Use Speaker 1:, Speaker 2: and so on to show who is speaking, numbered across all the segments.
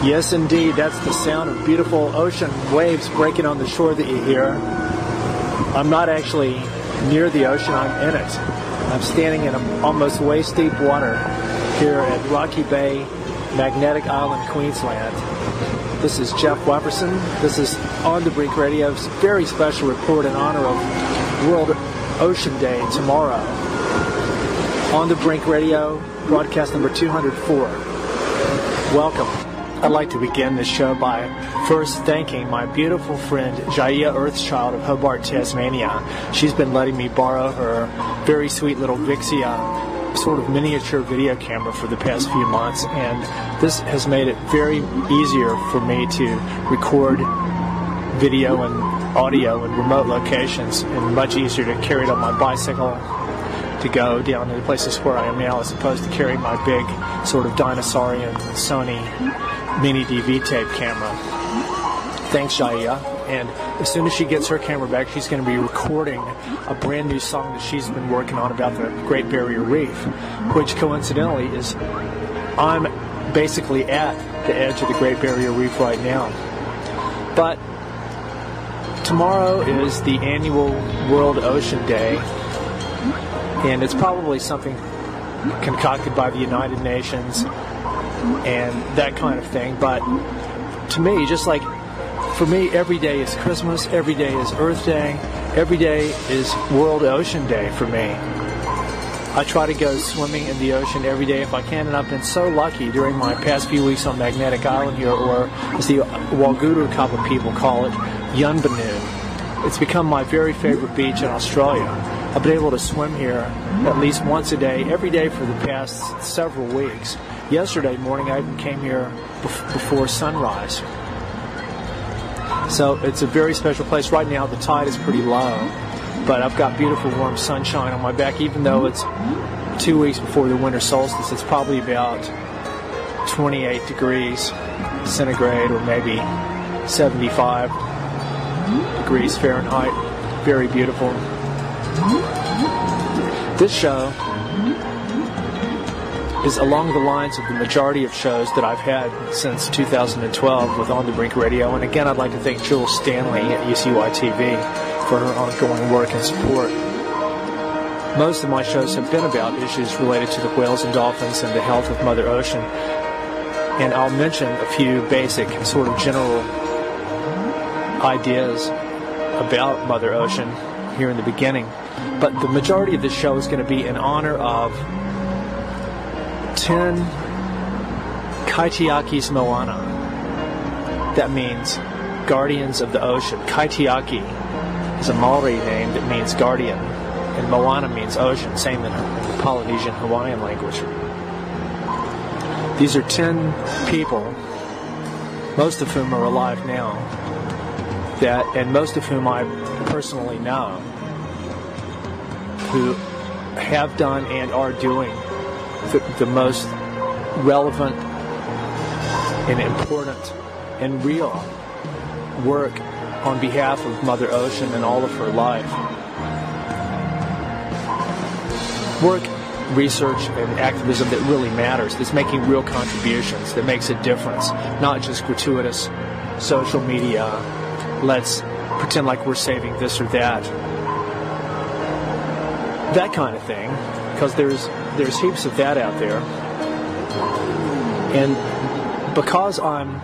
Speaker 1: Yes, indeed. That's the sound of beautiful ocean waves breaking on the shore that you hear. I'm not actually near the ocean. I'm in it. I'm standing in almost waist-deep water here at Rocky Bay, Magnetic Island, Queensland. This is Jeff Wefferson. This is On the Brink Radio's very special report in honor of World Ocean Day tomorrow. On the Brink Radio, broadcast number 204. Welcome. I'd like to begin this show by first thanking my beautiful friend Jaia Earthchild of Hobart, Tasmania. She's been letting me borrow her very sweet little Vixia sort of miniature video camera for the past few months, and this has made it very easier for me to record video and audio in remote locations, and much easier to carry it on my bicycle to go down to the places where I am now, as opposed to carrying my big sort of dinosaurian Sony mini DV tape camera. Thanks, Jaia. And as soon as she gets her camera back, she's going to be recording a brand new song that she's been working on about the Great Barrier Reef, which coincidentally is, I'm basically at the edge of the Great Barrier Reef right now. But tomorrow is the annual World Ocean Day, and it's probably something concocted by the United Nations and that kind of thing. But to me, just like for me, every day is Christmas, every day is Earth Day, every day is World Ocean Day for me. I try to go swimming in the ocean every day if I can, and I've been so lucky during my past few weeks on Magnetic Island here, or as the Walguru couple people call it, Yunbanoon. It's become my very favorite beach in Australia. I've been able to swim here at least once a day, every day for the past several weeks. Yesterday morning I even came here before sunrise. So it's a very special place. Right now the tide is pretty low, but I've got beautiful warm sunshine on my back. Even though it's 2 weeks before the winter solstice, it's probably about 28 degrees centigrade, or maybe 75 degrees Fahrenheit. Very beautiful. This show is along the lines of the majority of shows that I've had since 2012 with On the Brink Radio. And again, I'd like to thank Jules Stanley at UCY-TV for her ongoing work and support. Most of my shows have been about issues related to the whales and dolphins and the health of Mother Ocean. And I'll mention a few basic and sort of general ideas about Mother Ocean here in the beginning. But the majority of this show is going to be in honor of 10 Kaitiakis Moana. That means guardians of the ocean. Kaitiaki is a Maori name that means guardian, and Moana means ocean, same in the Polynesian Hawaiian language. These are 10 people, most of whom are alive now, and most of whom I personally know, who have done and are doing the most relevant and important and real work on behalf of Mother Ocean and all of her life. Work, research, and activism that really matters, that's making real contributions, that makes a difference, not just gratuitous social media, let's pretend like we're saving this or that. That kind of thing, because there's heaps of that out there. And because I'm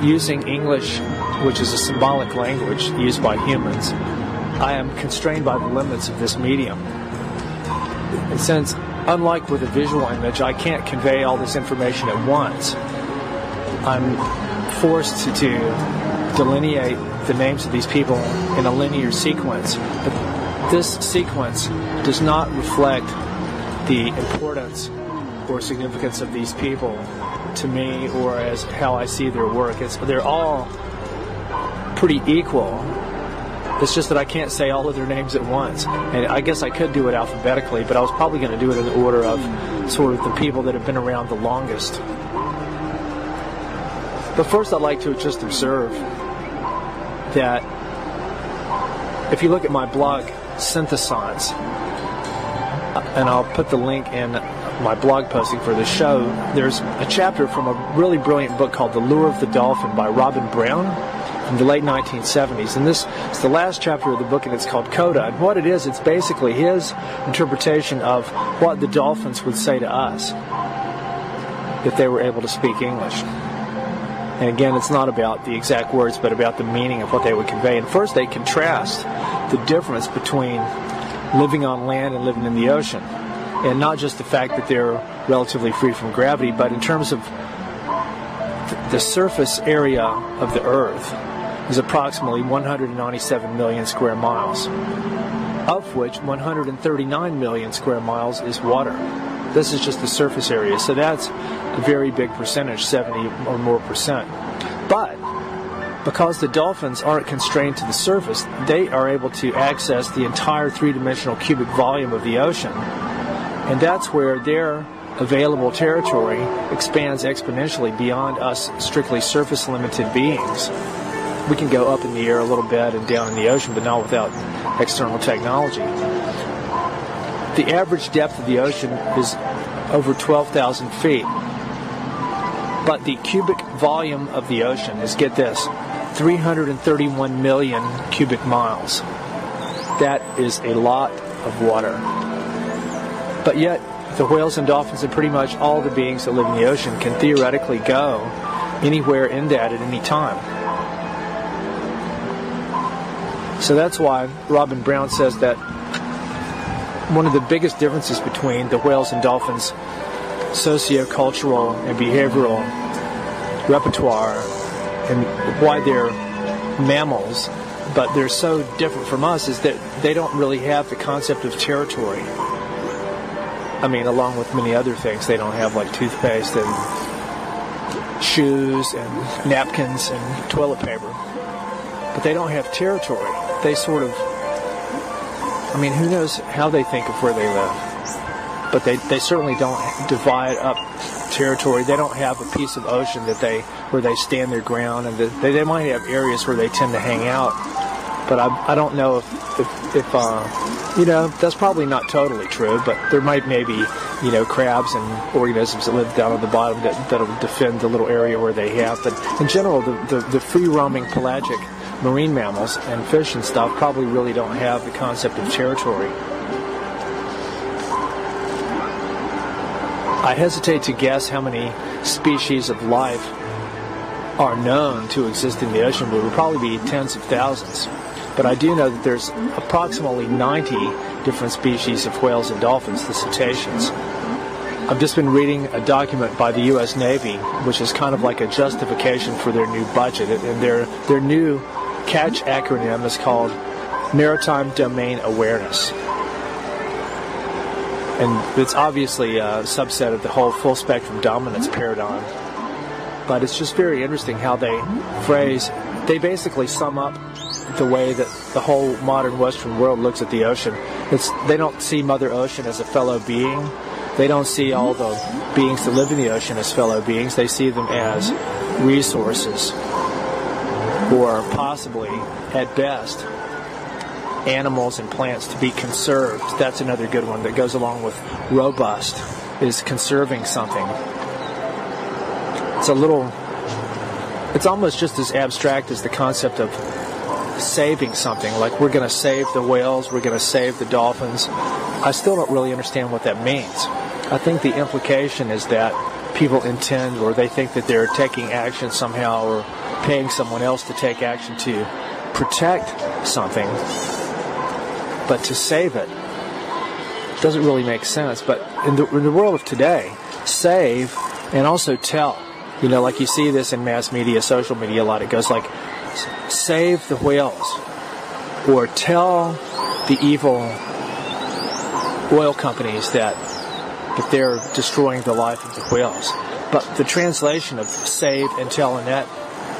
Speaker 1: using English, which is a symbolic language used by humans, I am constrained by the limits of this medium. And since, unlike with a visual image, I can't convey all this information at once, I'm forced to delineate the names of these people in a linear sequence. But this sequence does not reflect the importance or significance of these people to me, or as how I see their work. They're all pretty equal. It's just that I can't say all of their names at once. And I guess I could do it alphabetically, but I was probably going to do it in the order of sort of the people that have been around the longest. But first I'd like to just observe that if you look at my blog, Synthesance, and I'll put the link in my blog posting for the show. There's a chapter from a really brilliant book called The Lure of the Dolphin by Robin Brown from the late 1970s. And this is the last chapter of the book, and it's called Coda. And what it is, it's basically his interpretation of what the dolphins would say to us if they were able to speak English. And again, it's not about the exact words, but about the meaning of what they would convey. And first, they contrast the difference between living on land and living in the ocean. And not just the fact that they're relatively free from gravity, but in terms of the surface area of the Earth is approximately 197 million square miles, of which 139 million square miles is water. This is just the surface area, so that's a very big percentage, 70 or more percent. But because the dolphins aren't constrained to the surface, they are able to access the entire three-dimensional cubic volume of the ocean. And that's where their available territory expands exponentially beyond us strictly surface-limited beings. We can go up in the air a little bit and down in the ocean, but not without external technology. The average depth of the ocean is over 12,000 feet. But the cubic volume of the ocean is, get this, 331 million cubic miles. That is a lot of water. But yet, the whales and dolphins and pretty much all the beings that live in the ocean can theoretically go anywhere in that at any time. So that's why Robin Brown says that one of the biggest differences between the whales and dolphins' sociocultural and behavioral repertoire and why they're mammals, but they're so different from us, is that they don't really have the concept of territory. I mean, along with many other things, they don't have like toothpaste and shoes and napkins and toilet paper. But they don't have territory. They sort of, I mean, who knows how they think of where they live. But they certainly don't divide up territory. They don't have a piece of ocean where they stand their ground, and they might have areas where they tend to hang out. But I don't know if that's probably not totally true, but there maybe crabs and organisms that live down at the bottom that'll defend the little area where they have. But in general, the free-roaming pelagic marine mammals and fish and stuff probably really don't have the concept of territory. I hesitate to guess how many species of life are known to exist in the ocean, but it would probably be tens of thousands. But I do know that there's approximately 90 different species of whales and dolphins, the cetaceans. I've just been reading a document by the U.S. Navy, which is kind of like a justification for their new budget. And their new CATCH acronym is called Maritime Domain Awareness. And it's obviously a subset of the whole full spectrum dominance paradigm. But it's just very interesting how they basically sum up the way that the whole modern Western world looks at the ocean. They don't see Mother Ocean as a fellow being. They don't see all the beings that live in the ocean as fellow beings. They see them as resources, or possibly, at best, animals and plants to be conserved. That's another good one that goes along with robust, is conserving something. It's almost just as abstract as the concept of saving something, like we're going to save the whales, we're going to save the dolphins. I still don't really understand what that means. I think the implication is that people intend, or they think that they're taking action somehow, or paying someone else to take action to protect something, but to save it doesn't really make sense. But in the world of today, save and also tell. Like you see this in mass media, social media a lot. It goes like, save the whales, or tell the evil oil companies that they're destroying the life of the whales. But the translation of save and tell in that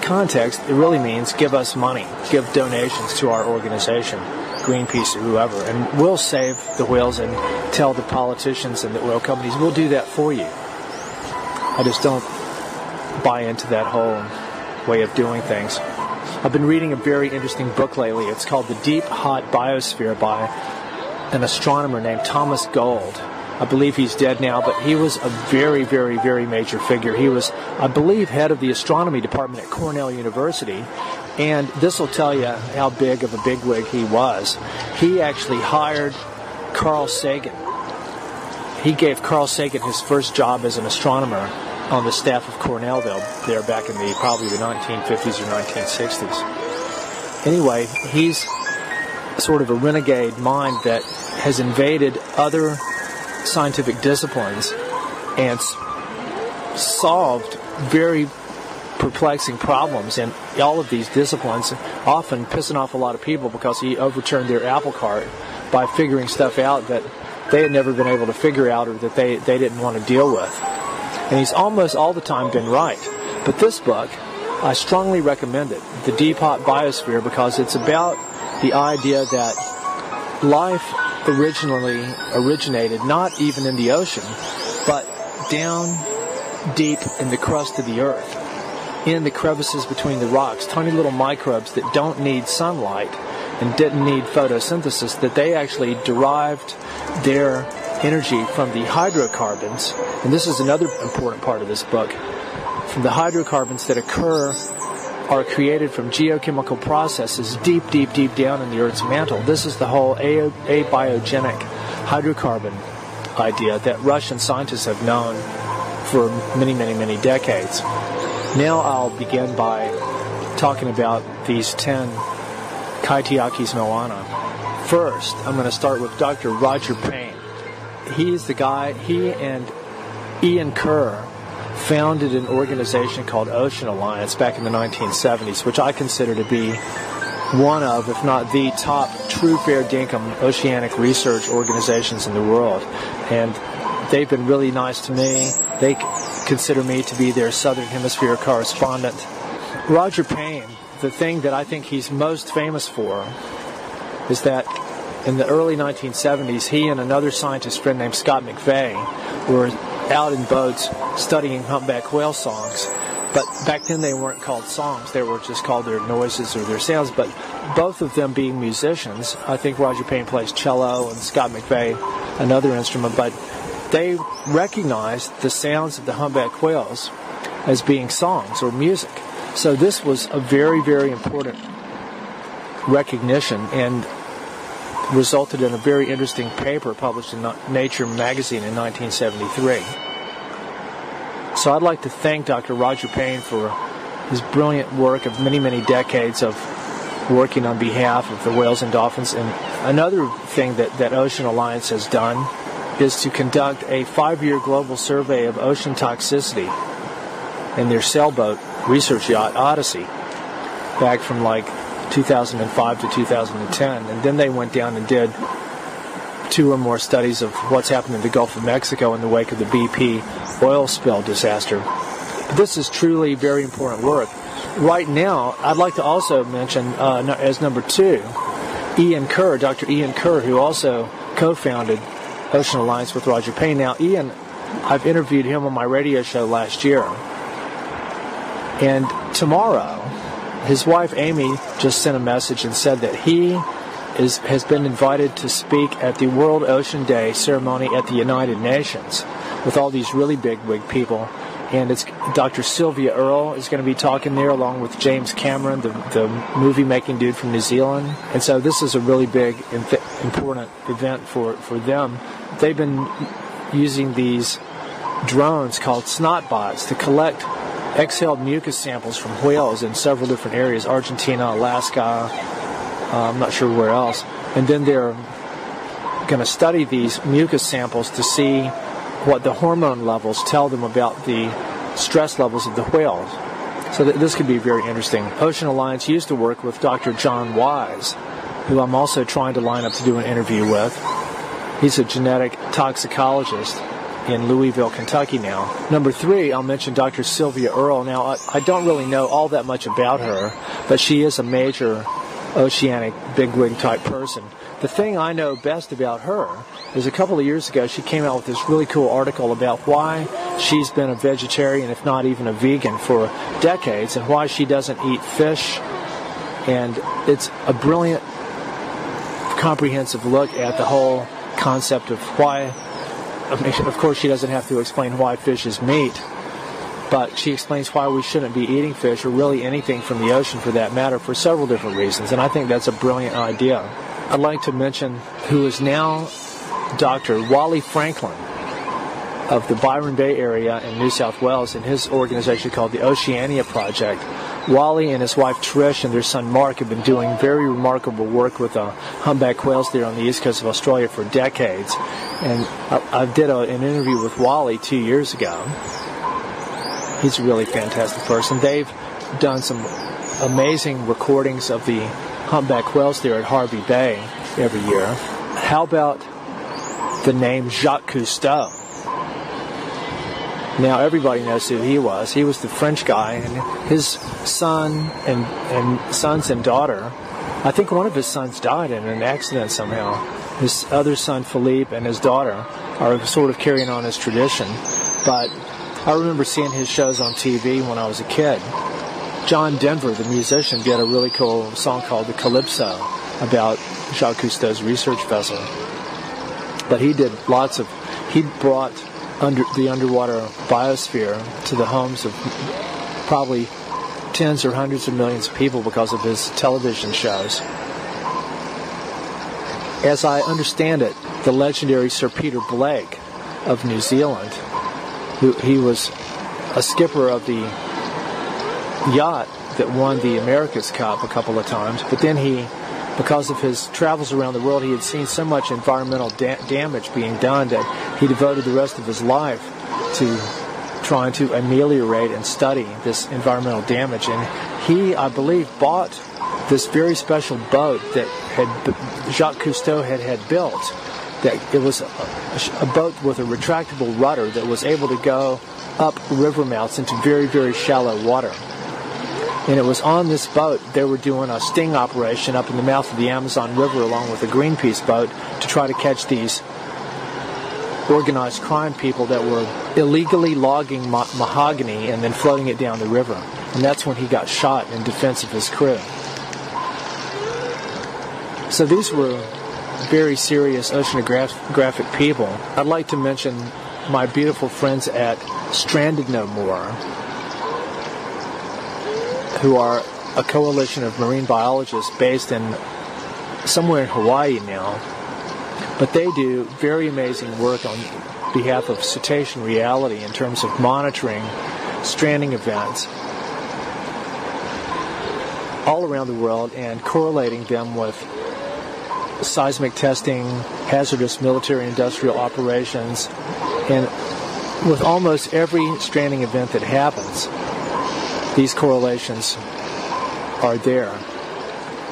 Speaker 1: context, it really means give us money, give donations to our organization, Greenpeace or whoever, and we'll save the whales and tell the politicians and the oil companies, we'll do that for you. I just don't buy into that whole way of doing things. I've been reading a very interesting book lately. It's called The Deep Hot Biosphere by an astronomer named Thomas Gold. I believe he's dead now, but he was a very, very, very major figure. He was, I believe, head of the astronomy department at Cornell University, and this will tell you how big of a bigwig he was. He actually hired Carl Sagan. He gave Carl Sagan his first job as an astronomer on the staff of Cornell there back in probably the 1950s or 1960s. Anyway, he's sort of a renegade mind that has invaded other scientific disciplines and solved very perplexing problems in all of these disciplines, often pissing off a lot of people because he overturned their apple cart by figuring stuff out that they had never been able to figure out or that they didn't want to deal with. And he's almost all the time been right. But this book, I strongly recommend it, The Deep Hot Biosphere, because it's about the idea that life originally originated not even in the ocean, but down deep in the crust of the earth, in the crevices between the rocks, tiny little microbes that don't need sunlight and didn't need photosynthesis, that they actually derived their energy from the hydrocarbons, and this is another important part of this book, from the hydrocarbons that are created from geochemical processes deep, deep, deep down in the Earth's mantle. This is the whole abiogenic hydrocarbon idea that Russian scientists have known for many, many, many decades. Now I'll begin by talking about these 10 Kaitiakis Moana. First, I'm going to start with Dr. Roger Payne. He's the guy, he and Ian Kerr founded an organization called Ocean Alliance back in the 1970s, which I consider to be one of, if not the top true fair dinkum oceanic research organizations in the world. And they've been really nice to me. They consider me to be their Southern Hemisphere correspondent. Roger Payne, the thing that I think he's most famous for is that in the early 1970s, he and another scientist friend named Scott McVeigh were out in boats studying humpback whale songs. But back then they weren't called songs, they were just called their noises or their sounds. But both of them being musicians, I think Roger Payne plays cello and Scott McVeigh another instrument, but they recognized the sounds of the humpback whales as being songs or music. So this was a very, very important recognition and resulted in a very interesting paper published in Nature magazine in 1973. So I'd like to thank Dr. Roger Payne for his brilliant work of many, many decades of working on behalf of the whales and dolphins. And another thing that Ocean Alliance has done is to conduct a 5-year global survey of ocean toxicity in their sailboat research yacht Odyssey back from like 2005 to 2010, and then they went down and did 2 or more studies of what's happened in the Gulf of Mexico in the wake of the BP oil spill disaster. This is truly very important work. Right now, I'd like to also mention as number 2, Ian Kerr, Dr. Ian Kerr, who also co-founded Ocean Alliance with Roger Payne. Now, Ian, I've interviewed him on my radio show last year, and tomorrow, his wife Amy just sent a message and said that he has been invited to speak at the World Ocean Day ceremony at the United Nations with all these really big people. And it's Dr. Sylvia Earle is going to be talking there along with James Cameron, the movie-making dude from New Zealand. And so this is a really big, important event for them. They've been using these drones called snotbots to collect exhaled mucus samples from whales in several different areas, Argentina, Alaska, I'm not sure where else. And then they're going to study these mucus samples to see what the hormone levels tell them about the stress levels of the whales. So this could be very interesting. Ocean Alliance used to work with Dr. John Wise, who I'm also trying to line up to do an interview with. He's a genetic toxicologist in Louisville, Kentucky now. Number 3, I'll mention Dr. Sylvia Earle. Now, I don't really know all that much about her, but she is a major oceanic bigwig type person. The thing I know best about her is a couple of years ago she came out with this really cool article about why she's been a vegetarian, if not even a vegan, for decades, and why she doesn't eat fish. And it's a brilliant comprehensive look at the whole concept of why. Of course, she doesn't have to explain why fish is meat, but she explains why we shouldn't be eating fish, or really anything from the ocean for that matter, for several different reasons, and I think that's a brilliant idea. I'd like to mention who is now Dr. Wally Franklin of the Byron Bay area in New South Wales, and his organization called the Oceania Project. Wally and his wife Trish and their son Mark have been doing very remarkable work with humpback whales there on the east coast of Australia for decades. And I did an interview with Wally 2 years ago. He's a really fantastic person. They've done some amazing recordings of the humpback whales there at Hervey Bay every year. How about the name Jacques Cousteau? Now everybody knows who he was. He was the French guy, and his son and sons and daughter, I think one of his sons died in an accident somehow. His other son Philippe and his daughter are sort of carrying on his tradition. But I remember seeing his shows on TV when I was a kid. John Denver, the musician, did a really cool song called The Calypso about Jacques Cousteau's research vessel. But he brought the underwater biosphere to the homes of probably tens or hundreds of millions of people because of his television shows. As I understand it, the legendary Sir Peter Blake of New Zealand, he was a skipper of the yacht that won the America's Cup a couple of times, but then because of his travels around the world, he had seen so much environmental damage being done that he devoted the rest of his life to trying to ameliorate and study this environmental damage. And he, I believe, bought this very special boat that Jacques Cousteau had built. That it was a boat with a retractable rudder that was able to go up river mouths into very, very shallow water. And it was on this boat they were doing a sting operation up in the mouth of the Amazon River along with a Greenpeace boat to try to catch these organized crime people that were illegally logging mahogany and then floating it down the river. And that's when he got shot in defense of his crew. So these were very serious oceanographic people. I'd like to mention my beautiful friends at Stranded No More, who are a coalition of marine biologists based in somewhere in Hawaii now. But they do very amazing work on behalf of Cetacean Reality in terms of monitoring stranding events all around the world and correlating them with seismic testing, hazardous military-industrial operations, and with almost every stranding event that happens, these correlations are there.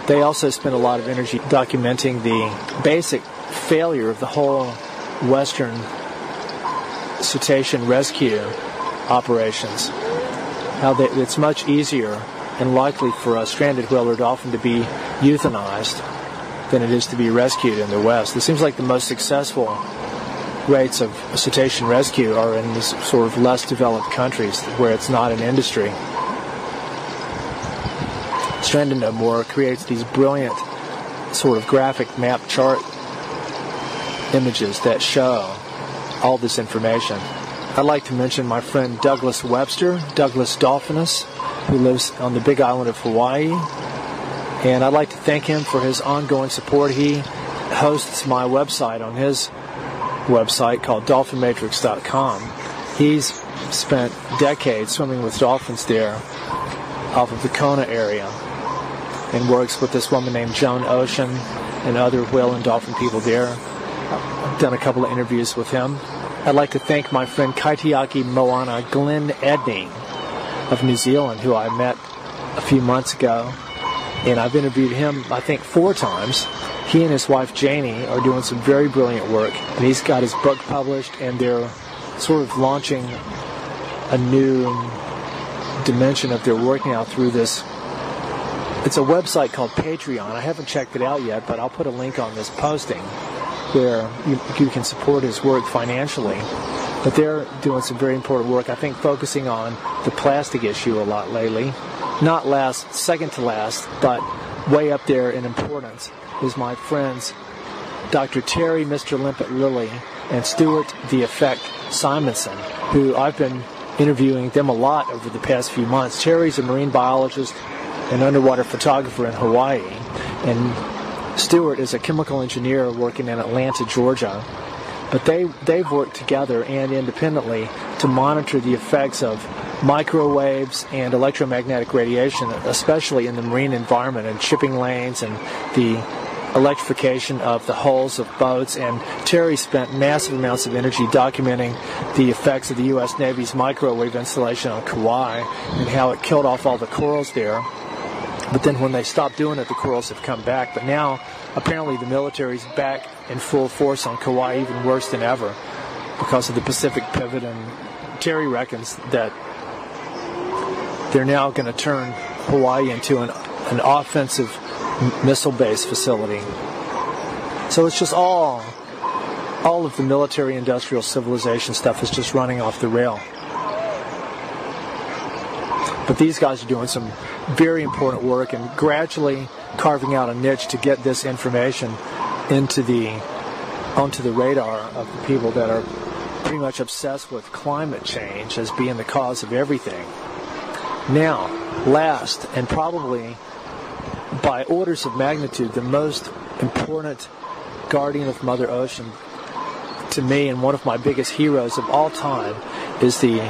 Speaker 1: They also spend a lot of energy documenting the basic failure of the whole Western cetacean rescue operations. How it's much easier and likely for a stranded whale or dolphin to be euthanized than it is to be rescued in the West. It seems like the most successful rates of cetacean rescue are in these sort of less developed countries where it's not an industry. Stranded No More creates these brilliant sort of graphic map chart images that show all this information. I'd like to mention my friend Douglas Webster, Douglas Dolphinus, who lives on the Big Island of Hawaii. And I'd like to thank him for his ongoing support. He hosts my website on his website called dolphinmatrix.com. He's spent decades swimming with dolphins there off of the Kona area and works with this woman named Joan Ocean and other whale and dolphin people there. I've done a couple of interviews with him. I'd like to thank my friend Kaitiaki Moana Glenn Edney of New Zealand, who I met a few months ago. And I've interviewed him, I think, 4 times. He and his wife, Janie, are doing some very brilliant work. And he's got his book published, and they're sort of launching a new dimension of their work now through this. It's a website called Patreon. I haven't checked it out yet, but I'll put a link on this posting where you can support his work financially. But they're doing some very important work, I think, focusing on the plastic issue a lot lately. Not second to last, but way up there in importance. is my friends Dr. Terry, Mr. Limpet Lilly, and Stuart the Effect Simonson, who I've been interviewing them a lot over the past few months. Terry's a marine biologist and underwater photographer in Hawaii, and Stuart is a chemical engineer working in Atlanta, Georgia. But they've worked together and independently to monitor the effects of microwaves and electromagnetic radiation, especially in the marine environment and shipping lanes and the electrification of the hulls of boats. And Terry spent massive amounts of energy documenting the effects of the U.S. Navy's microwave installation on Kauai and how it killed off all the corals there. But then when they stopped doing it, the corals have come back. But now, apparently, the military's back in full force on Kauai, even worse than ever, because of the Pacific pivot. And Terry reckons that they're now going to turn Hawaii into an offensive missile-based facility. So it's just all of the military-industrial civilization stuff is just running off the rail. But these guys are doing some very important work and gradually carving out a niche to get this information onto the radar of the people that are pretty much obsessed with climate change as being the cause of everything. Now, last, and probably by orders of magnitude, the most important guardian of Mother Ocean to me, and one of my biggest heroes of all time, is the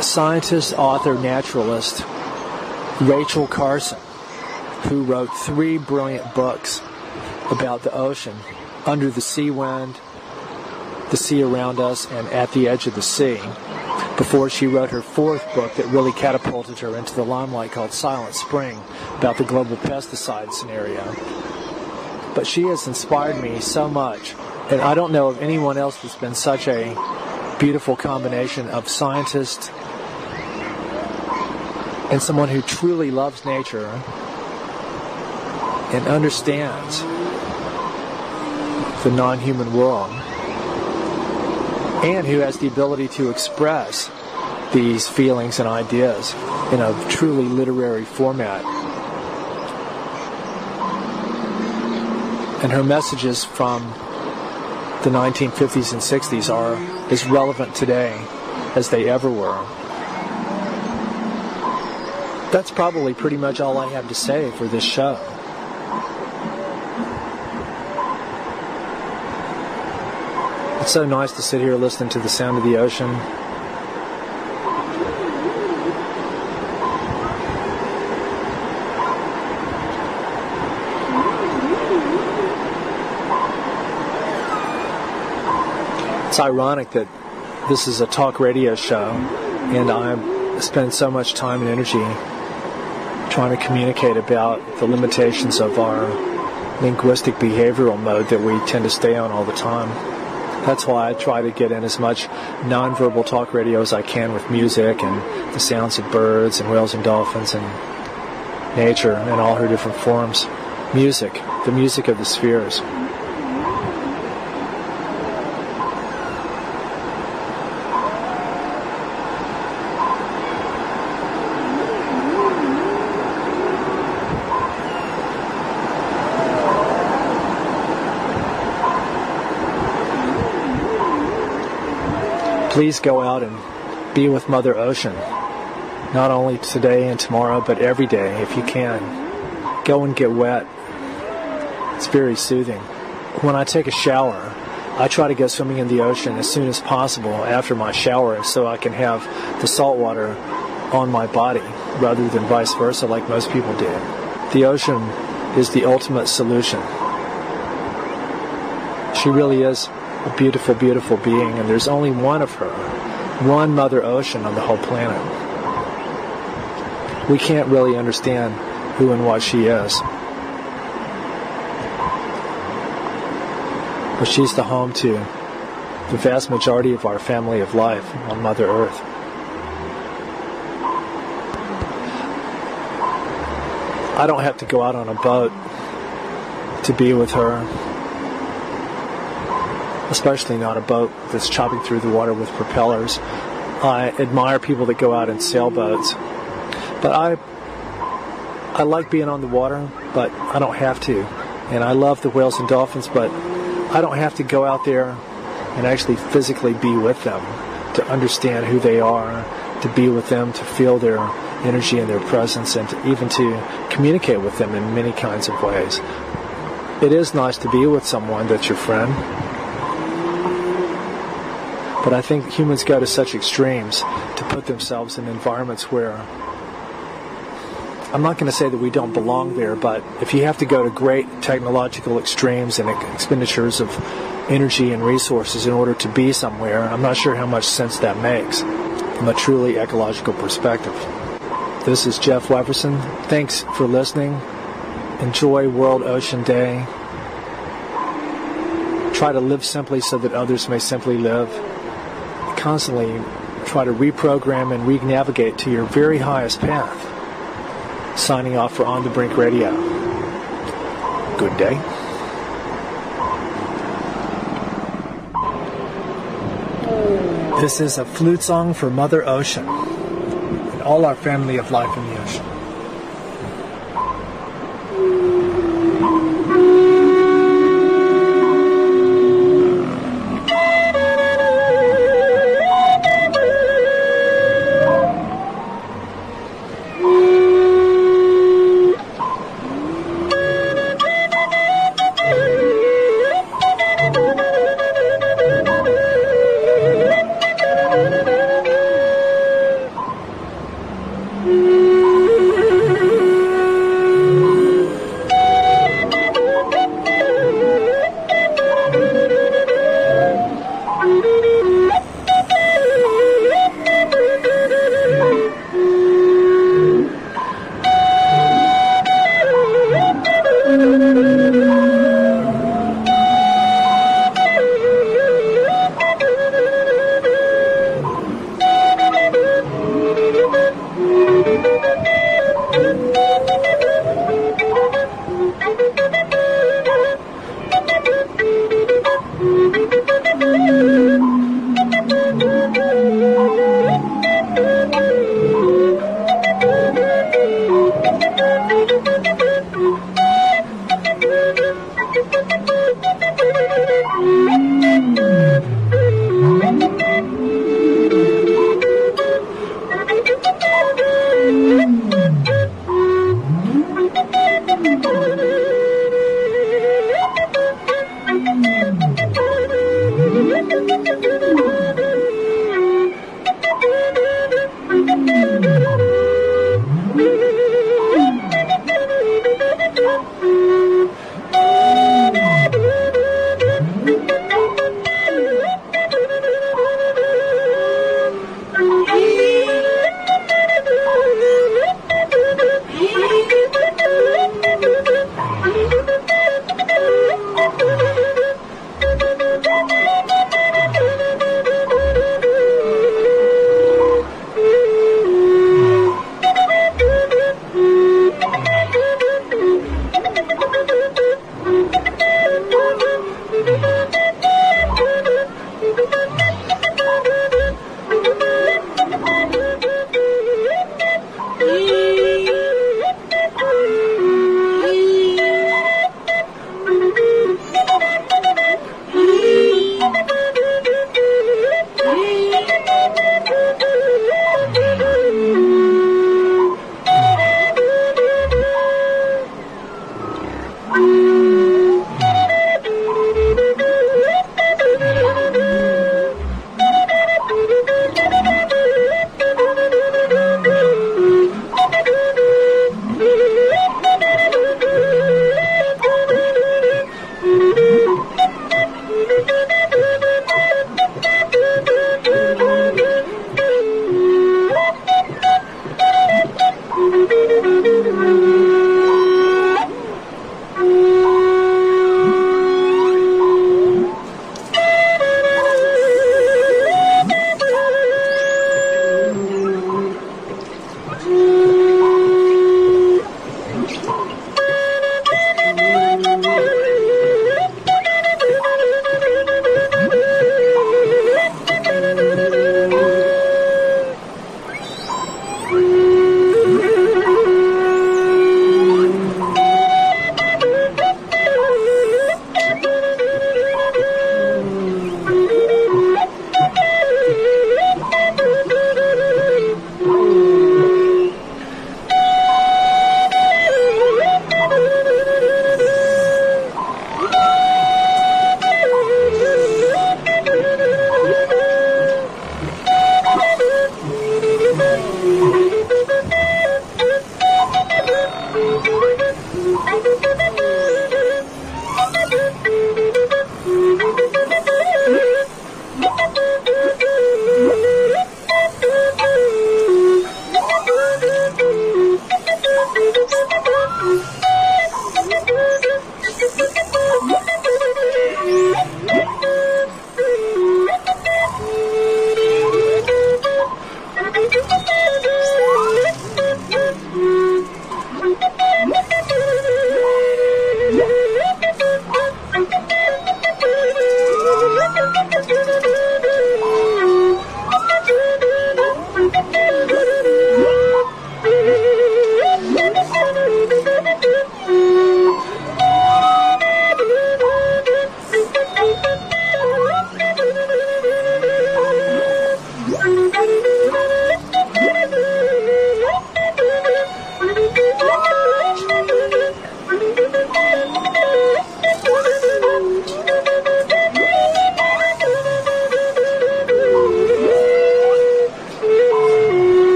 Speaker 1: scientist, author, naturalist Rachel Carson, who wrote 3 brilliant books about the ocean: Under the Sea Wind, The Sea Around Us, and At the Edge of the Sea, before she wrote her 4th book that really catapulted her into the limelight, called Silent Spring, about the global pesticide scenario. But she has inspired me so much, and I don't know of anyone else that's been such a beautiful combination of scientist and someone who truly loves nature and understands the non-human world, and who has the ability to express these feelings and ideas in a truly literary format. And her messages from the 1950s and 60s are as relevant today as they ever were. That's probably pretty much all I have to say for this show. It's so nice to sit here listening to the sound of the ocean. It's ironic that this is a talk radio show, and I spend so much time and energy trying to communicate about the limitations of our linguistic behavioral mode that we tend to stay on all the time. That's why I try to get in as much nonverbal talk radio as I can with music and the sounds of birds and whales and dolphins and nature in all her different forms. Music, the music of the spheres. Please go out and be with Mother Ocean, not only today and tomorrow, but every day if you can. Go and get wet. It's very soothing. When I take a shower, I try to go swimming in the ocean as soon as possible after my shower so I can have the salt water on my body rather than vice versa like most people do. The ocean is the ultimate solution. She really is a beautiful, beautiful being, and there's only one of her, one Mother Ocean on the whole planet. We can't really understand who and what she is, but she's the home to the vast majority of our family of life on Mother Earth. I don't have to go out on a boat to be with her, especially not a boat that's chopping through the water with propellers. I admire people that go out in sailboats, but I like being on the water. but I don't have to. And I love the whales and dolphins, but I don't have to go out there and actually physically be with them to understand who they are, to be with them, to feel their energy and their presence, and even to communicate with them in many kinds of ways. It is nice to be with someone that's your friend, but I think humans go to such extremes to put themselves in environments where, I'm not going to say that we don't belong there, but if you have to go to great technological extremes and expenditures of energy and resources in order to be somewhere, I'm not sure how much sense that makes from a truly ecological perspective. This is Jeff Wefferson. Thanks for listening. Enjoy World Ocean Day. Try to live simply so that others may simply live. Constantly try to reprogram and re-navigate to your very highest path. Signing off for On the Brink Radio. Good day. This is a flute song for Mother Ocean and all our family of life in the ocean.
Speaker 2: Thank you.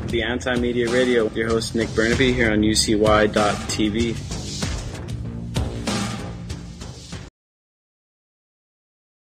Speaker 2: The Anti-Media Radio, your host Nick Burnaby here on UCY.tv.